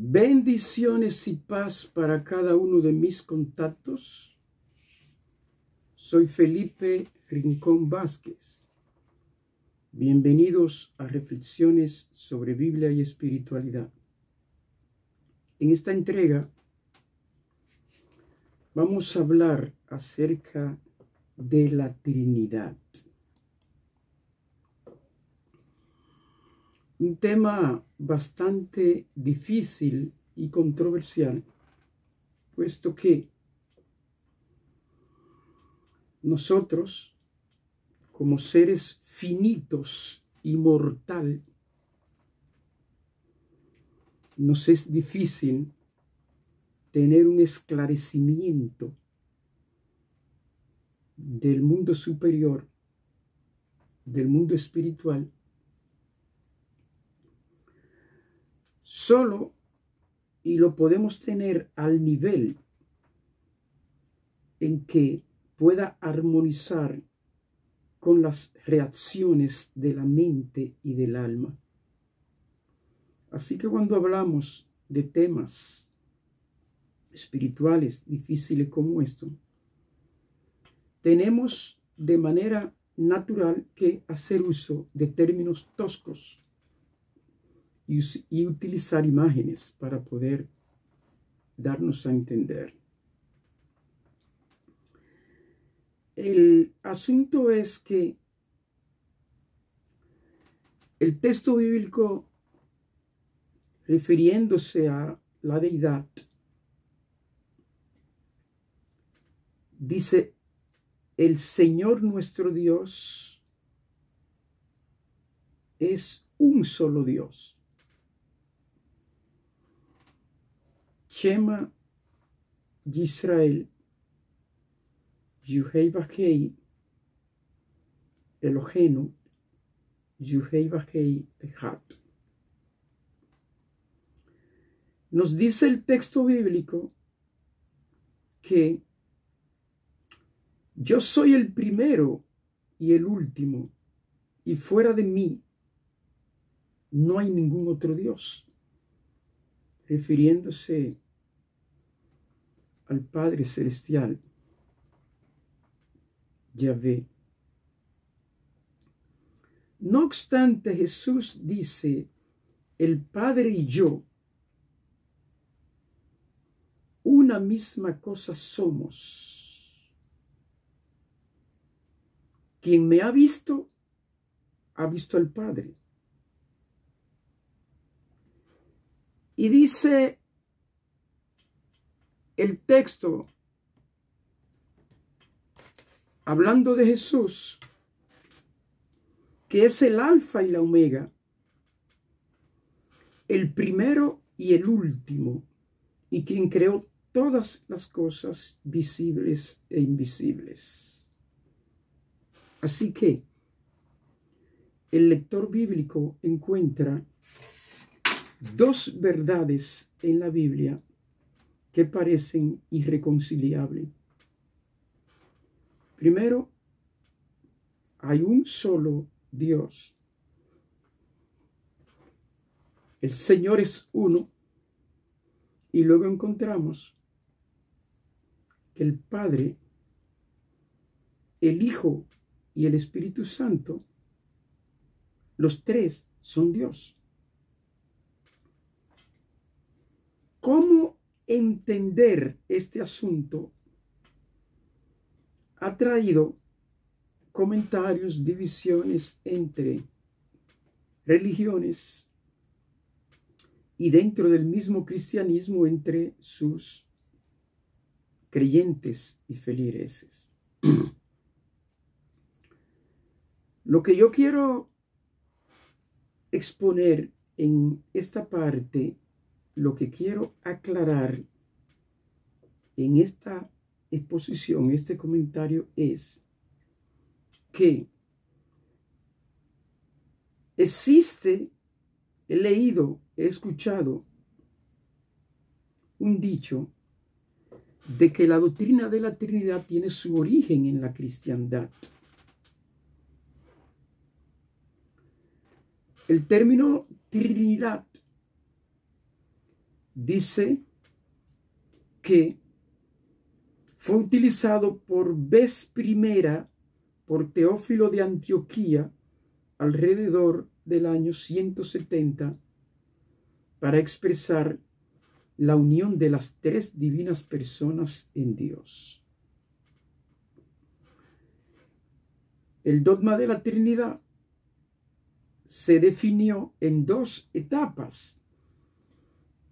Bendiciones y paz para cada uno de mis contactos. Soy Felipe Rincón Vázquez. Bienvenidos a Reflexiones sobre Biblia y Espiritualidad. En esta entrega vamos a hablar acerca de la Trinidad. Un tema bastante difícil y controversial, puesto que nosotros, como seres finitos y mortal, nos es difícil tener un esclarecimiento del mundo superior, del mundo espiritual, solo, y lo podemos tener al nivel en que pueda armonizar con las reacciones de la mente y del alma. Así que cuando hablamos de temas espirituales difíciles como esto, tenemos de manera natural que hacer uso de términos toscos y utilizar imágenes para poder darnos a entender. El asunto es que el texto bíblico, refiriéndose a la deidad, dice: el Señor nuestro Dios es un solo Dios. Shema Yisrael, Yuhei Vahei, Elohenu, Yuhei Vahei Echad. Nos dice el texto bíblico que yo soy el primero y el último, y fuera de mí no hay ningún otro Dios, refiriéndose al Padre Celestial, Yahvé. No obstante, Jesús dice: el Padre y yo, una misma cosa somos. Quien me ha visto al Padre. Y dice el texto, hablando de Jesús, que es el alfa y la omega, el primero y el último, y quien creó todas las cosas visibles e invisibles. Así que el lector bíblico encuentra dos verdades en la Biblia que parecen irreconciliables. Primero, hay un solo Dios. El Señor es uno. Y luego encontramos que el Padre, el Hijo y el Espíritu Santo, los tres son Dios. ¿Cómo entender este asunto? Ha traído comentarios, divisiones entre religiones y dentro del mismo cristianismo entre sus creyentes y feligreses. Lo que yo quiero exponer en esta parte, lo que quiero aclarar en esta exposición, este comentario, es que existe, he leído, he escuchado un dicho de que la doctrina de la Trinidad tiene su origen en la cristiandad. El término Trinidad dice que fue utilizado por vez primera por Teófilo de Antioquía alrededor del año 170 para expresar la unión de las tres divinas personas en Dios. El dogma de la Trinidad se definió en dos etapas.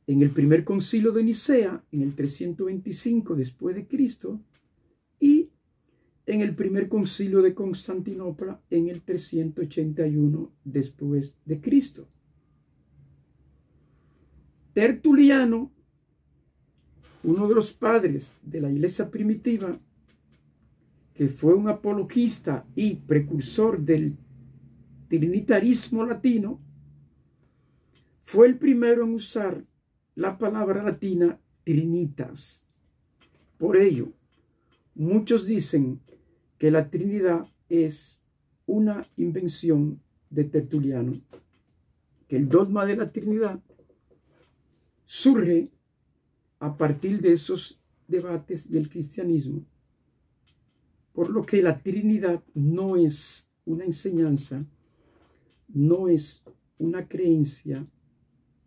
En el primer concilio de Nicea, en el 325 después de Cristo, y en el primer concilio de Constantinopla, en el 381 después de Cristo. Tertuliano, uno de los padres de la iglesia primitiva, que fue un apologista y precursor del trinitarismo latino, fue el primero en usar la palabra latina trinitas. Por ello, muchos dicen que la Trinidad es una invención de Tertuliano, que el dogma de la Trinidad surge a partir de esos debates del cristianismo, por lo que la Trinidad no es una enseñanza, no es una creencia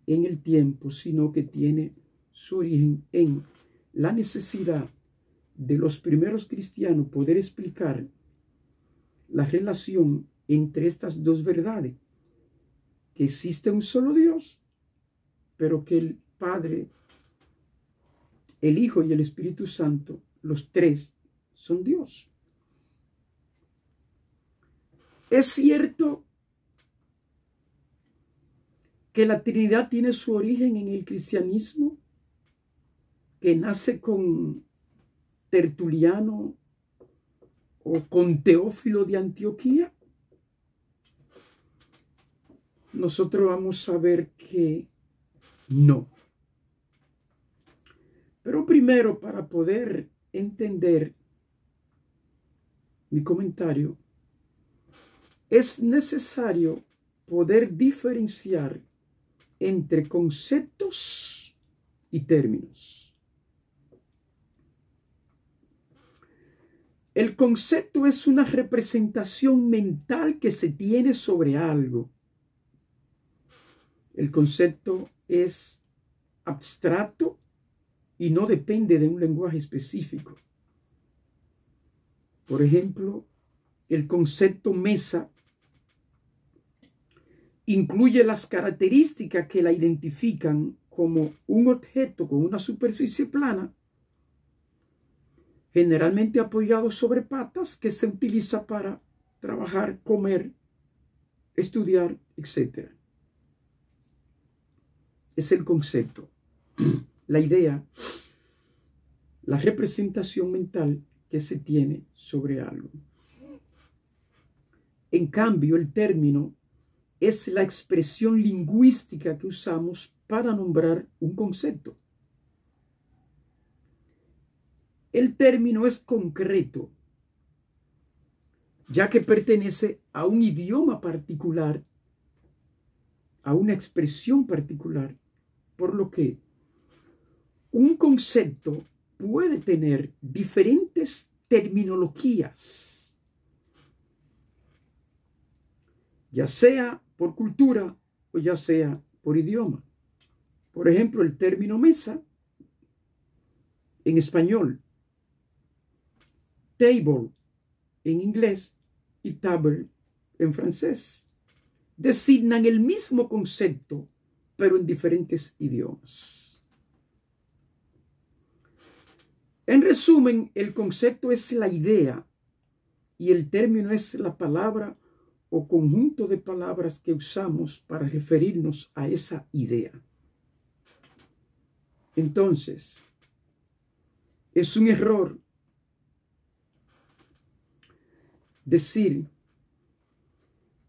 en el tiempo, sino que tiene su origen en la necesidad de los primeros cristianos poder explicar la relación entre estas dos verdades, que existe un solo Dios, pero que el Padre, el Hijo y el Espíritu Santo, los tres, son Dios. Es cierto que la Trinidad tiene su origen en el cristianismo, que nace con Tertuliano o con Teófilo de Antioquía. Nosotros vamos a ver que no. Pero primero, para poder entender mi comentario, es necesario poder diferenciar entre conceptos y términos. El concepto es una representación mental que se tiene sobre algo. El concepto es abstracto y no depende de un lenguaje específico. Por ejemplo, el concepto mesa incluye las características que la identifican como un objeto con una superficie plana, generalmente apoyado sobre patas, que se utiliza para trabajar, comer, estudiar, etc. Es el concepto, la idea, la representación mental que se tiene sobre algo. En cambio, el término es la expresión lingüística que usamos para nombrar un concepto. El término es concreto, ya que pertenece a un idioma particular, a una expresión particular, por lo que un concepto puede tener diferentes terminologías, ya sea por cultura o ya sea por idioma. Por ejemplo, el término mesa en español, table en inglés y table en francés designan el mismo concepto, pero en diferentes idiomas. En resumen, el concepto es la idea y el término es la palabra o conjunto de palabras que usamos para referirnos a esa idea. Entonces, es un error decir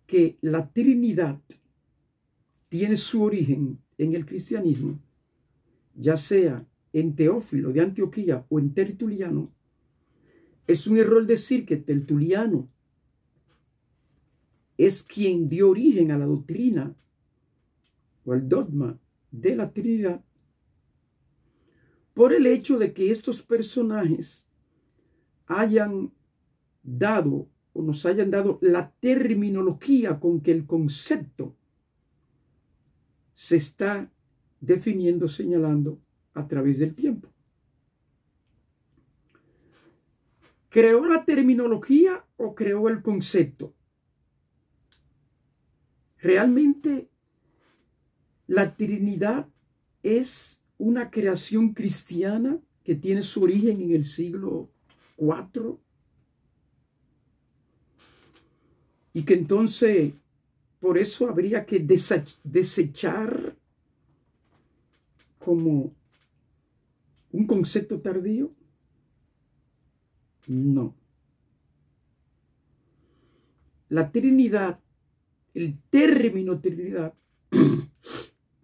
que la Trinidad tiene su origen en el cristianismo, ya sea en Teófilo de Antioquía o en Tertuliano. Es un error decir que Tertuliano es quien dio origen a la doctrina o al dogma de la Trinidad, por el hecho de que estos personajes hayan dado o nos hayan dado la terminología con que el concepto se está definiendo, señalando a través del tiempo. ¿Creó la terminología o creó el concepto? Realmente la Trinidad es una creación cristiana que tiene su origen en el siglo IV y que entonces por eso habría que desechar como un concepto tardío. No. La Trinidad, el término Trinidad,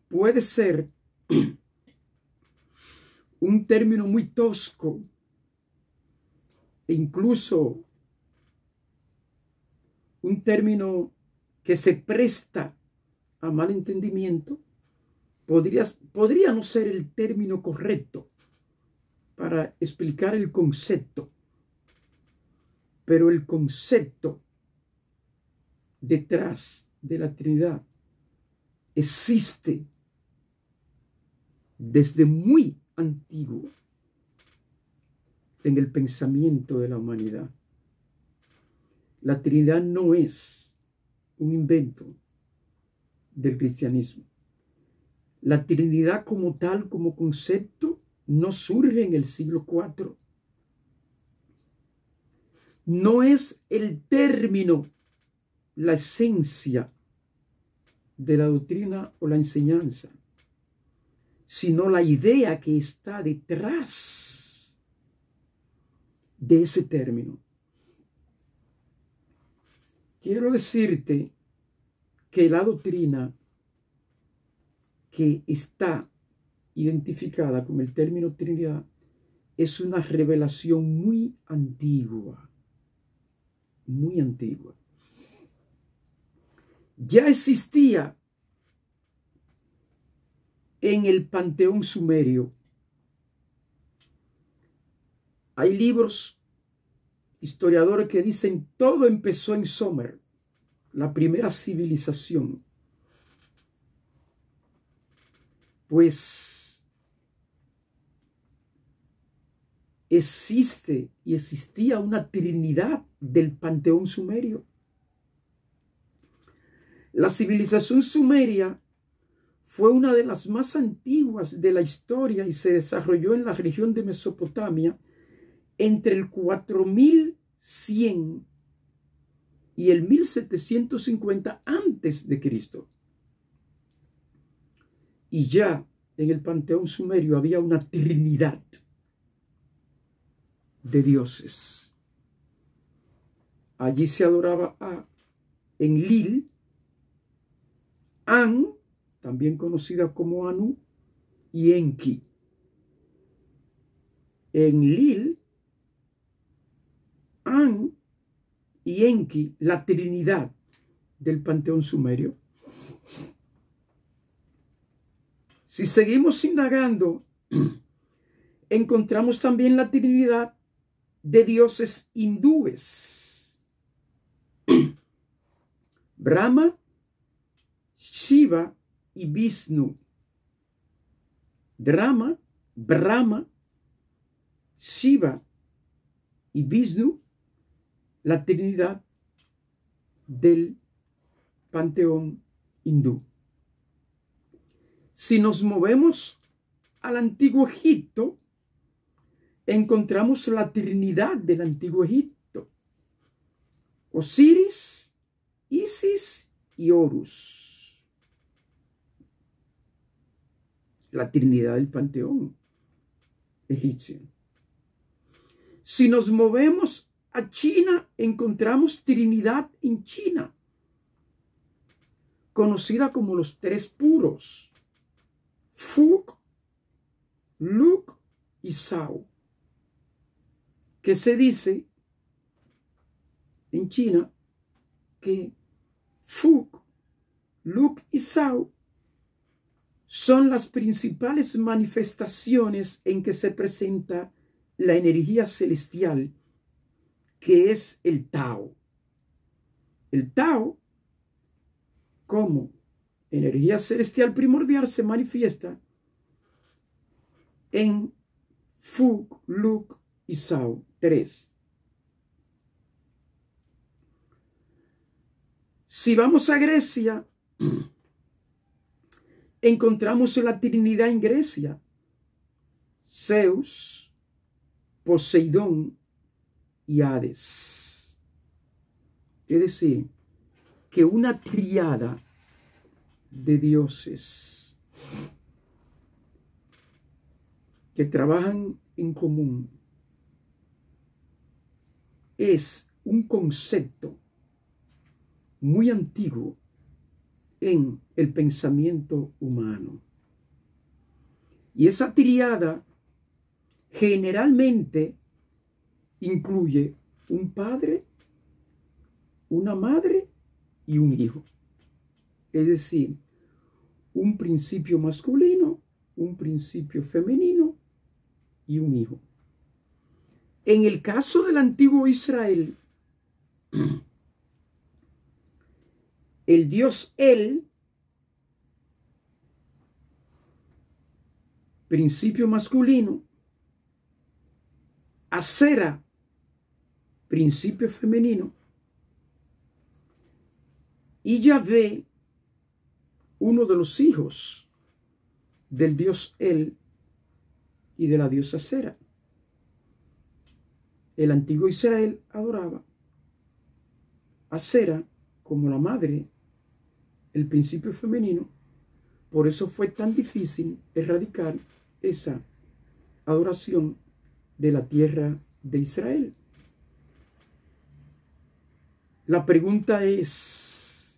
puede ser un término muy tosco e incluso un término que se presta a mal entendimiento. Podría no ser el término correcto para explicar el concepto, pero el concepto detrás de la Trinidad existe desde muy antiguo en el pensamiento de la humanidad. La Trinidad no es un invento del cristianismo. La Trinidad como tal, como concepto, no surge en el siglo IV. No es el término, la esencia de la doctrina o la enseñanza, sino la idea que está detrás de ese término. Quiero decirte que la doctrina que está identificada con el término Trinidad es una revelación muy antigua, muy antigua. Ya existía en el panteón sumerio. Hay libros, historiadores que dicen todo empezó en Sumer, la primera civilización. Pues existe y existía una trinidad del panteón sumerio. La civilización sumeria fue una de las más antiguas de la historia y se desarrolló en la región de Mesopotamia entre el 4100 y el 1750 antes de Cristo. Y ya en el panteón sumerio había una trinidad de dioses. Allí se adoraba a Enlil, An, también conocida como Anu, y Enki. Enlil, An y Enki, la trinidad del panteón sumerio. Si seguimos indagando, encontramos también la trinidad de dioses hindúes. Brahma, Shiva y Vishnu. Brahma, Shiva y Vishnu, la trinidad del panteón hindú. Si nos movemos al antiguo Egipto, encontramos la trinidad del antiguo Egipto: Osiris, Isis y Horus. La trinidad del panteón egipcio. Si nos movemos a China, encontramos trinidad en China, conocida como los tres puros: Fuk, Luk y Shao, que se dice en China que Fuk, Luk y Shao son las principales manifestaciones en que se presenta la energía celestial, que es el Tao. El Tao, como energía celestial primordial, se manifiesta en Fug, Luk y Sao, 3. Si vamos a Grecia, encontramos la Trinidad en Grecia: Zeus, Poseidón y Hades. Es decir, que una tríada de dioses que trabajan en común es un concepto muy antiguo en el pensamiento humano. Y esa tríada generalmente incluye un padre, una madre y un hijo. Es decir, un principio masculino, un principio femenino y un hijo. En el caso del antiguo Israel, el dios El, principio masculino; Asera, principio femenino; y Yahvé, uno de los hijos del dios El y de la diosa Asera. El antiguo Israel adoraba a Asera como la madre, el principio femenino. Por eso fue tan difícil erradicar esa adoración de la tierra de Israel. La pregunta es,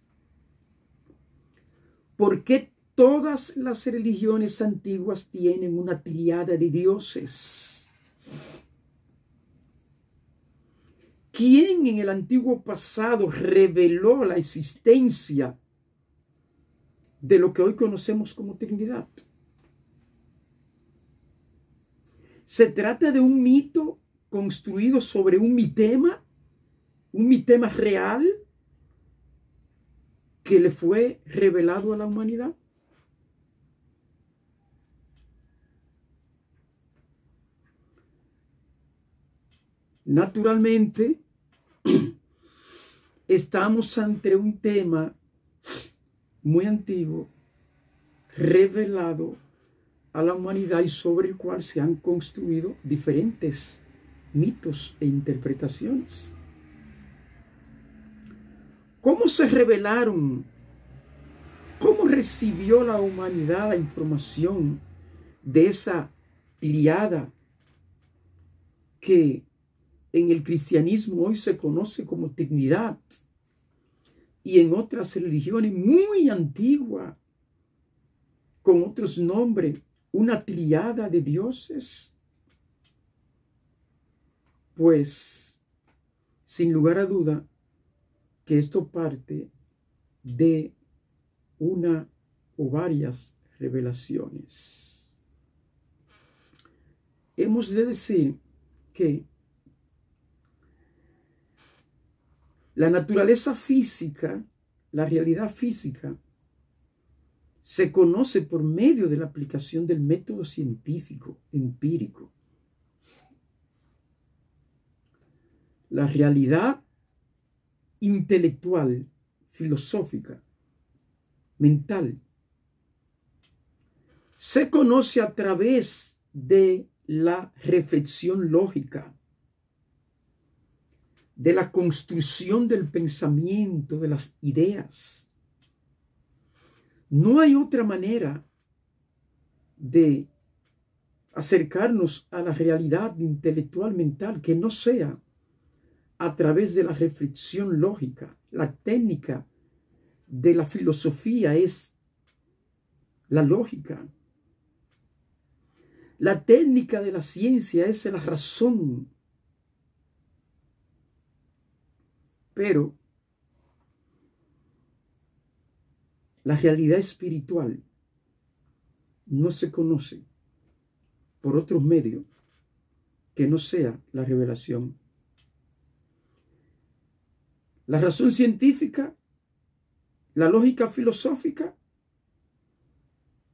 ¿por qué todas las religiones antiguas tienen una tríada de dioses? ¿Quién en el antiguo pasado reveló la existencia de lo que hoy conocemos como Trinidad? ¿Se trata de un mito construido sobre un mitema real que le fue revelado a la humanidad? Naturalmente, estamos ante un tema muy antiguo, revelado a la humanidad y sobre el cual se han construido diferentes mitos e interpretaciones. ¿Cómo se revelaron? ¿Cómo recibió la humanidad la información de esa tríada que en el cristianismo hoy se conoce como Trinidad y en otras religiones muy antiguas, con otros nombres, una tríada de dioses? Pues, sin lugar a duda, que esto parte de una o varias revelaciones. Hemos de decir que la naturaleza física, la realidad física, se conoce por medio de la aplicación del método científico, empírico. La realidad intelectual, filosófica, mental, se conoce a través de la reflexión lógica, de la construcción del pensamiento, de las ideas. No hay otra manera de acercarnos a la realidad intelectual mental que no sea a través de la reflexión lógica. La técnica de la filosofía es la lógica. La técnica de la ciencia es la razón. Pero la realidad espiritual no se conoce por otros medios que no sea la revelación. La razón científica, la lógica filosófica,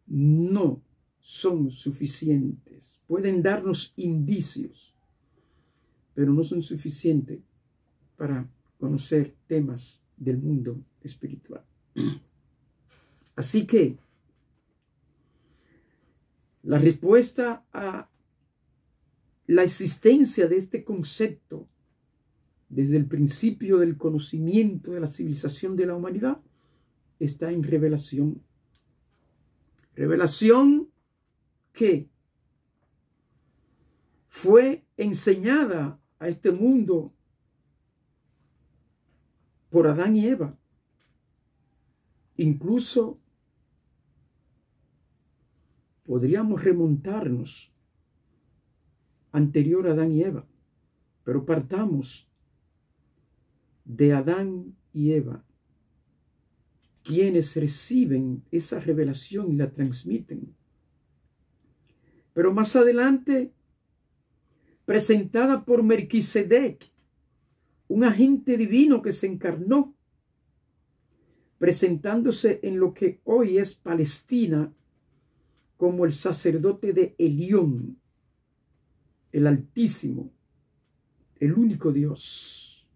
no son suficientes. Pueden darnos indicios, pero no son suficientes para conocer temas del mundo espiritual. Así que la respuesta a la existencia de este concepto desde el principio del conocimiento de la civilización de la humanidad está en revelación. Revelación que fue enseñada a este mundo por Adán y Eva. Incluso podríamos remontarnos anterior a Adán y Eva, pero partamos de Adán y Eva, quienes reciben esa revelación y la transmiten. Pero más adelante, presentada por Melquisedec, un agente divino que se encarnó, presentándose en lo que hoy es Palestina como el sacerdote de Elión, el Altísimo, el único Dios.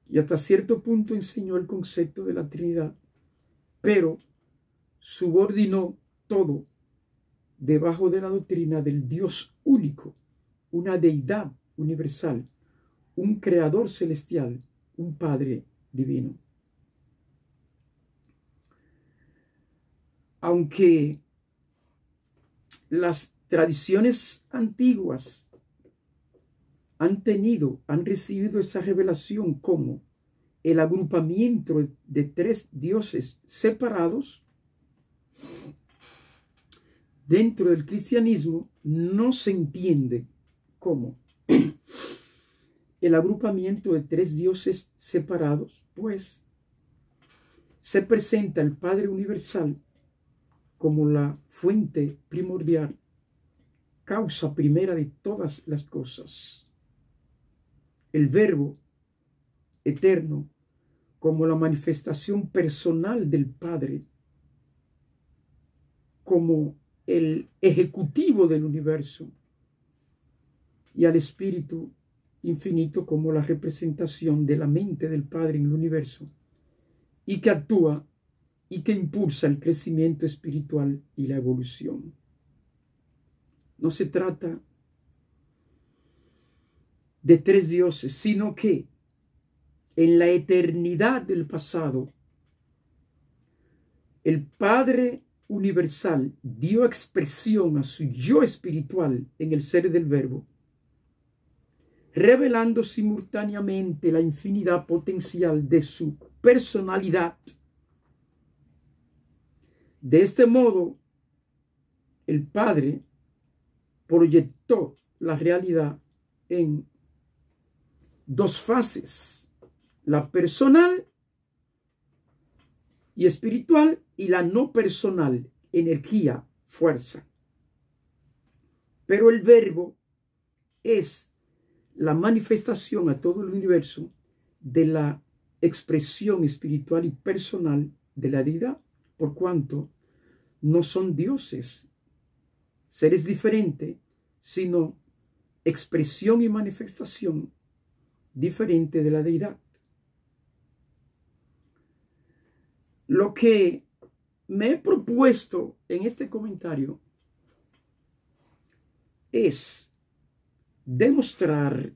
Y hasta cierto punto enseñó el concepto de la Trinidad, pero subordinó todo debajo de la doctrina del Dios único, una deidad universal, un creador celestial, un Padre divino. Aunque las tradiciones antiguas han recibido esa revelación como el agrupamiento de tres dioses separados, dentro del cristianismo no se entiende como el agrupamiento de tres dioses separados, pues se presenta el Padre universal como la fuente primordial, causa primera de todas las cosas. El Verbo eterno como la manifestación personal del Padre, como el ejecutivo del universo, y al Espíritu infinito como la representación de la mente del Padre en el universo, y que actúa y que impulsa el crecimiento espiritual y la evolución. No se trata de tres dioses, sino que en la eternidad del pasado, el Padre universal dio expresión a su yo espiritual en el ser del Verbo, revelando simultáneamente la infinidad potencial de su personalidad. De este modo, el Padre proyectó la realidad en dos fases, la personal y espiritual y la no personal, energía, fuerza. Pero el Verbo es la manifestación a todo el universo de la expresión espiritual y personal de la deidad, por cuanto no son dioses, seres diferentes, sino expresión y manifestación diferente de la deidad. Lo que me he propuesto en este comentario es demostrar,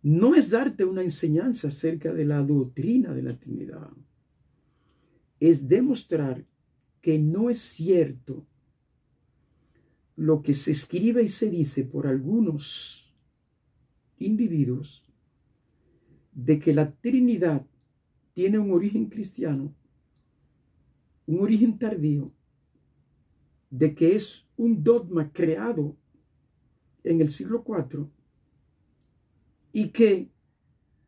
no es darte una enseñanza acerca de la doctrina de la Trinidad, es demostrar que no es cierto lo que se escribe y se dice por algunos individuos de que la Trinidad tiene un origen cristiano, un origen tardío, de que es un dogma creado en el siglo IV y que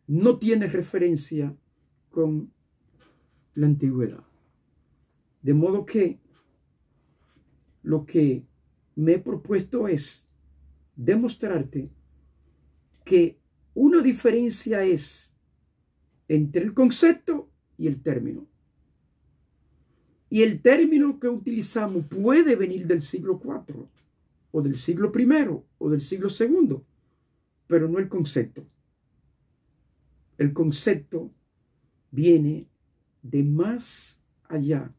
no tiene referencia con la antigüedad. De modo que lo que me he propuesto es demostrarte que una diferencia es entre el concepto y el término. Y el término que utilizamos puede venir del siglo IV, o del siglo I, o del siglo II, pero no el concepto. El concepto viene de más allá,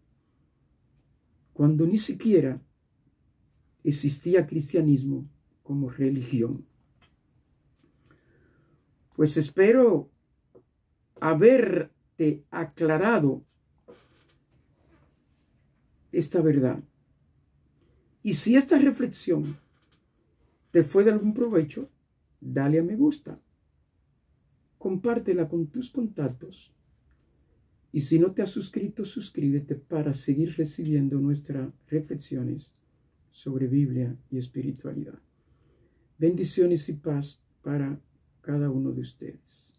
cuando ni siquiera existía cristianismo como religión. Pues espero haberte aclarado esta verdad. Y si esta reflexión te fue de algún provecho, dale a me gusta. Compártela con tus contactos. Y si no te has suscrito, suscríbete para seguir recibiendo nuestras reflexiones sobre Biblia y espiritualidad. Bendiciones y paz para cada uno de ustedes.